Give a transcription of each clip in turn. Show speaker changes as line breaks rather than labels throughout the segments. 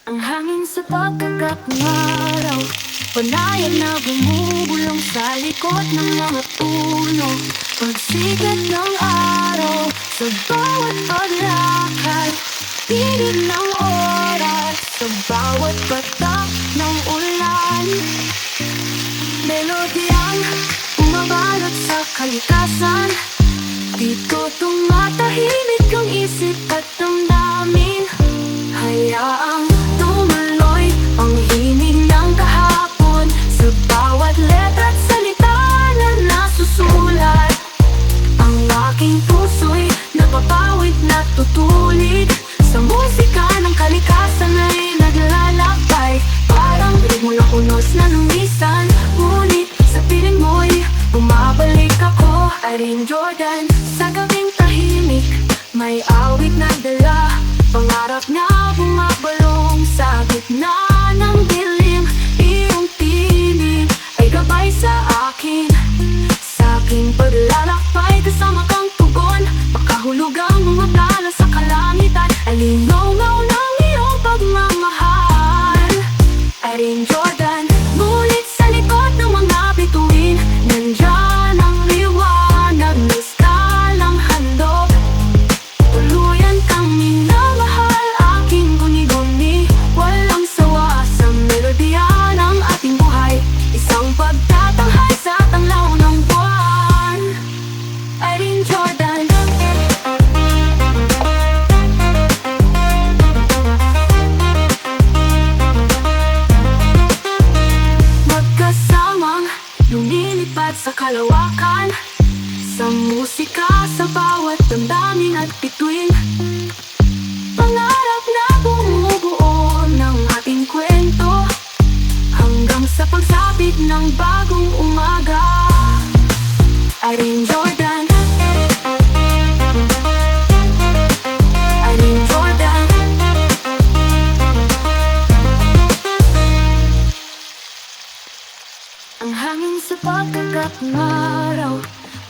Ang hangin sa pagkagat ng araw, panayan na bumubulong sa likod ng mga puno. Pagsikat ng araw, sa bawat paglakad, tinig ng oras, sa bawat patak ng ulan. Melodyang umabalot sa kalikasan, dito tumatahimik ang isip at damdamin. Hayaang tumuloy ang himig ng kahapon, sa bawat letra at salita na nasusulat. Ang aking puso'y napapawid na tutulig, sa musika ng kalikasan ay naglalakbay. Parang mula unos na lumisan, ngunit sa piling mo'y bumabalik ako. Irene Jordan, sa gabing tahimik, may awit na dala, pangarap na bumabalong sa gitna ng dilim. Iyong tinig ay gabay sa akin, sa aking paglalakbay. Kasama kang tugon, makahulog ang mga tala sa kalangitan. Alinaw-ngaw ng iyong pagmamahal, Irene Jordan. Ngunit sa likod ng mga bituin, nandyan ang liwanag na eskalang handog. Tuluyan kang minamahal, aking guni-guni, walang sawa sa melodiya ng ating buhay. Isang pagtatanghay sa tanglaw ng buwan, Irene Jordan. Magkasamang lumilipad sa kalawakan, sa musika, sa bawat damdamin at bituin. Pangarap na bumubuo ng ating kwento, hanggang sa pagsapit ng bagong umaga, Irene Jordan. Irene Jordan. Ang hangin sa pagkagat ng araw,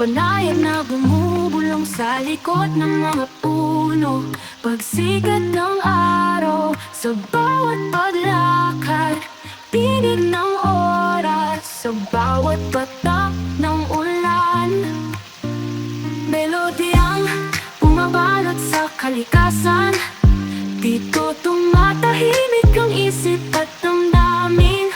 panayan na bumubulong sa likod ng mga puno. Pagsikat ng araw, sa bawat paglakad, tinig ng oras, sa bawat patak ng ulan. Melodyang bumabalot sa kalikasan, dito tumatahimik ang isip at damdamin.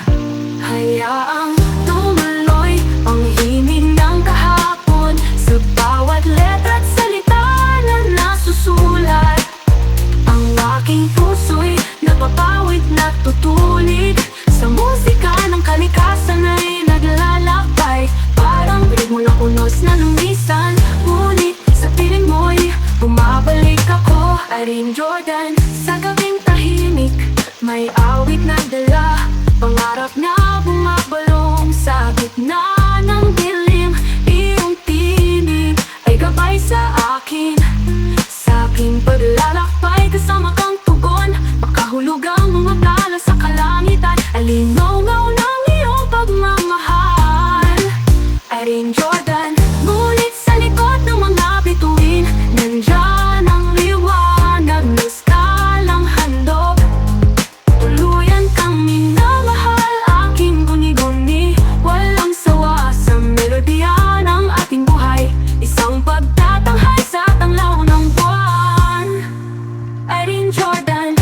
Hayaang tumuloy ang himig ng kahapon, sa bawat letra at salita na nasusulat. Ang aking puso'y napapawid na tutulig, sa musika ng kalikasan ay naglalakbay. Parang mula unos na lumisan, ngunit sa piling mo'y bumabalik ako. Irene Jordan, sa gabing tahimik, may awit na dala, pangarap na bumabalong sa gitna ng dilim. Iyong tinig ay gabay sa akin, sa aking paglalakbay. Kasama kang tugon, makahulog ang mga tala sa kalangitan. Alinaw-ngaw ng iyong pagmamahal, Irene Jordan. Ngunit sa likod ng mga bituin, nandyan ang liwanag na eskalang handog. Tuluyan kang minamahal, aking guni-guni, walang sawa sa melodiya ng ating buhay. Isang pagtatanghay sa tanglaw ng buwan, Irene Jordan.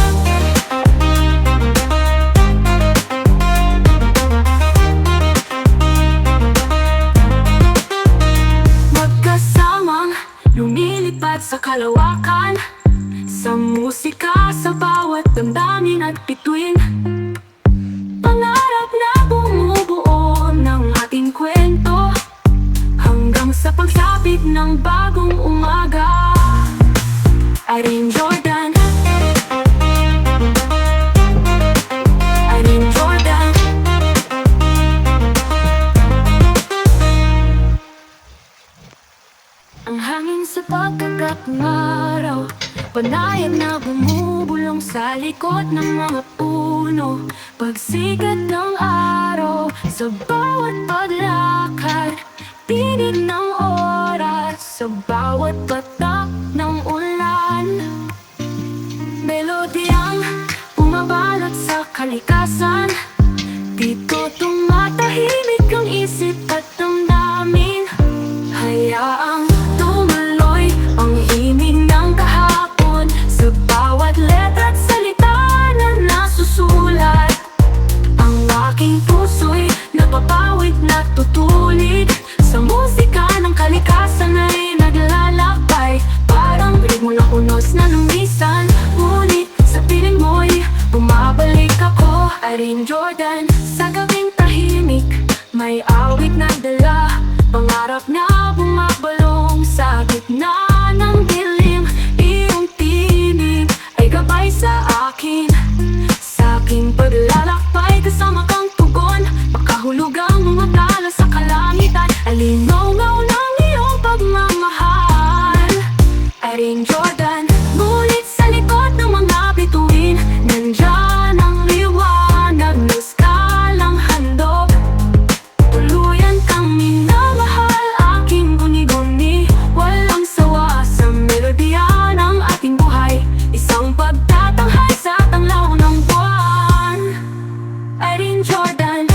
Magkasamang lumilipad sa kalawakan, sa musika, sa bawat damdamin at bituin. Pangarap na bumubuo ng ating kwento, hanggang sa pagsapit ng bagong umaga, Irene Jordan. Irene Jordan. Ang hangin sa pagkagat ng araw, panayan na bumubulong sa likod ng mga puno. Pagsikat ng araw, sa bawat paglakad, tinig ng oras, sa bawat patak ng ulan. Melodyang bumabalot na dala, pangarap na bumabalong sa gitna ng dilim. Iyong tinig ay gabay sa akin, sa aking paglalakbay. Kasama kang tugon, makahulugang mga tala sa kalangitan. Alinaw-ngaw ng iyong pagmamahal. Irene Jordan, ngunit sa likod ng mga bituin, nandyan ang liwanag na skalang handog. Tuluyan kang minamahal, aking guni-guni, walang sawa sa melodiya ng ating buhay. Isang pagtatanghal sa tanglaw ng buwan. Irene Jordan.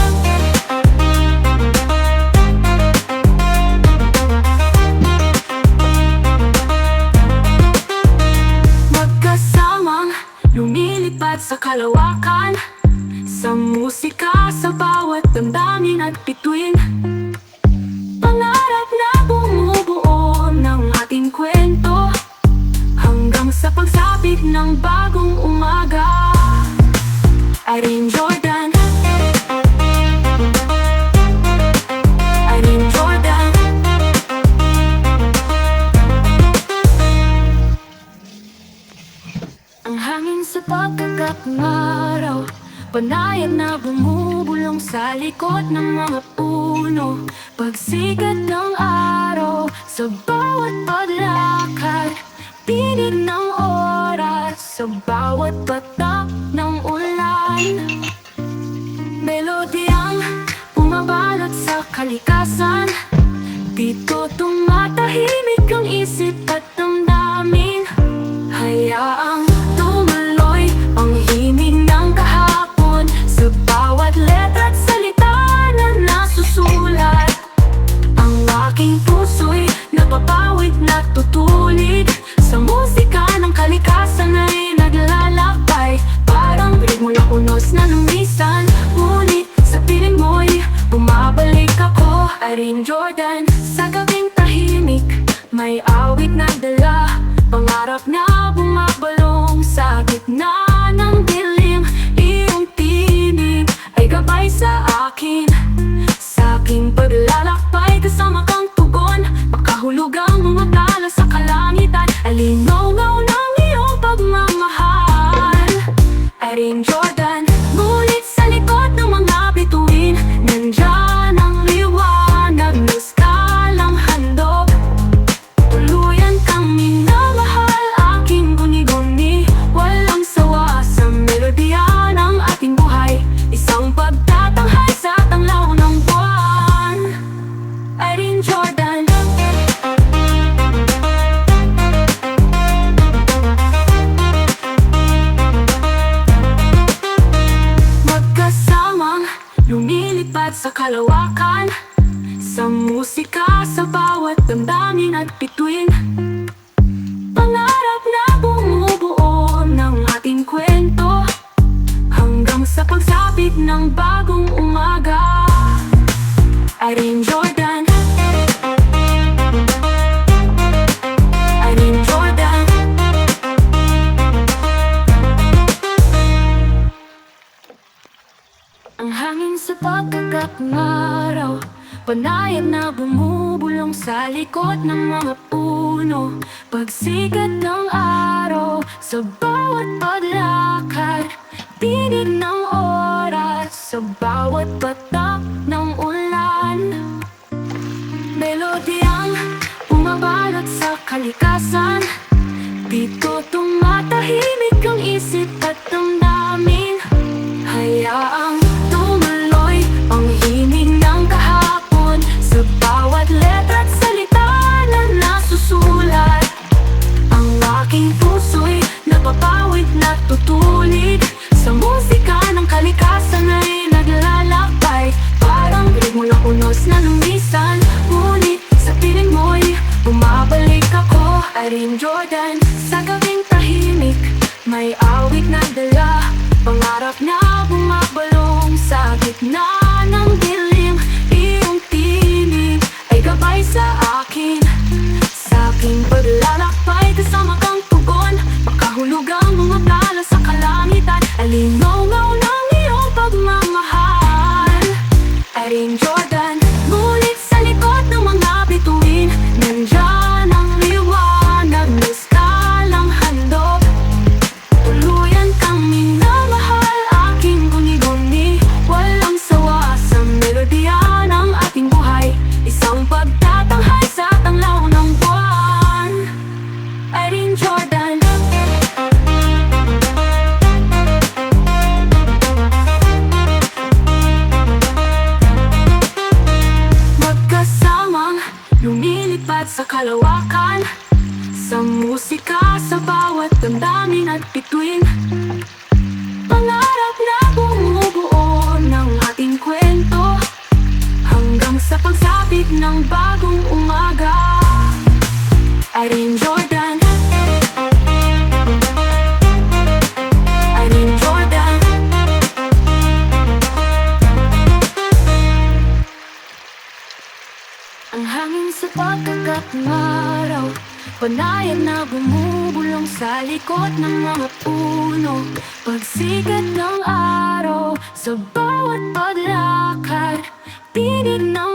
Magkasamang lumilipad sa kalawakan, sa musika, sa bawat damdamin at bituin. Pangarap na bumubuo ng ating kwento, hanggang sa pagsapit ng bagong umaga. Irene Jordan. Irene Jordan. Ang hangin sa pagkagat ng araw, panayam na bumubulong sa likod ng mga puno. Pagsikat ng araw sa bawat paglakad, tinig ng oras sa bawat patak ng ulan. Melodiyang bumabalot sa kalikasan, dito tumatahimik ang isip at damdamin. Hayaang tumuloy ang himig ng kahapon, sa bawat letra at salita na nasusulat. Ang aking puso'y napapawid na tutulig, sa musika ng kalikasan ay naglalakbay. Parang ritmo na unos na lumisan, ngunit sa piling mo'y bumabalik ako. Irene Jordan, sa gabing tahimik, may awit na dala, pangarap na bumabalong sa gitna ng dilim. Iyong tinig ay gabay sa akin, sa aking paglalakbay. Kasama kang tugon, makahulugang mga tala sa kalangitan. Alinaw-ngaw ng iyong pagmamahal. Irene Jordan, ngunit sa likod ng mga bituin, nandyan ang liwanag na skalang handog. Tuluyan kang minamahal, aking guni-guni, walang sawa sa melodiya ng ating buhay. Isang pagtatanghal sa tanglaw ng buwan. Irene Jordan. Magkasamang lumilipad sa kalawakan, sa musika, sa bawat damdamin at bituin. Pangarap na bumubuo ng ating kwento, hanggang sa pagsapit ng bagong umaga. Irene Jordan. Irene Jordan. Ang hangin sa pagkagat ng araw, panayam na bumubulong sa likod ng mga puno. Pagsikat ng araw sa bawat paglakad, tinig ng oras sa bawat patak ng ulan. Melodiyang bumabalot sa kalikasan, dito tumatahimik ang isip at damdamin. Hayaang tumuloy ang himig ng kahapon, sa bawat letra at salita na nasusulat. Ang aking puso'y napapawid na tutulig, sa musika ng kalikasan ay naglalakbay. Parang ritmo na unos na lumisan, ngunit sa piling mo'y bumabalik ako. Irene Jordan, sa gabing tahimik, may awit na dala, pangarap na bumabalong sa gitna ng dilim. Iyong tinig ay gabay sa akin, sa aking paglalakbay. Kasama kang tugon, makahulugang mga tala sa kalangitan. Alinaw-ngaw ng iyong pagmamahal. Irene Jordan, ngunit sa kalawakan, sa musika, sa bawat damdamin at bituin. Pangarap na bumubuo ng ating kwento, hanggang sa pagsapit ng bagong umaga. Irene Jordan, Irene Jordan. Ang hangin sa pagkagat ng araw, panayan na bumubulong sa likod ng mga puno. Pagsikat ng araw, sa bawat paglakad, tinig ng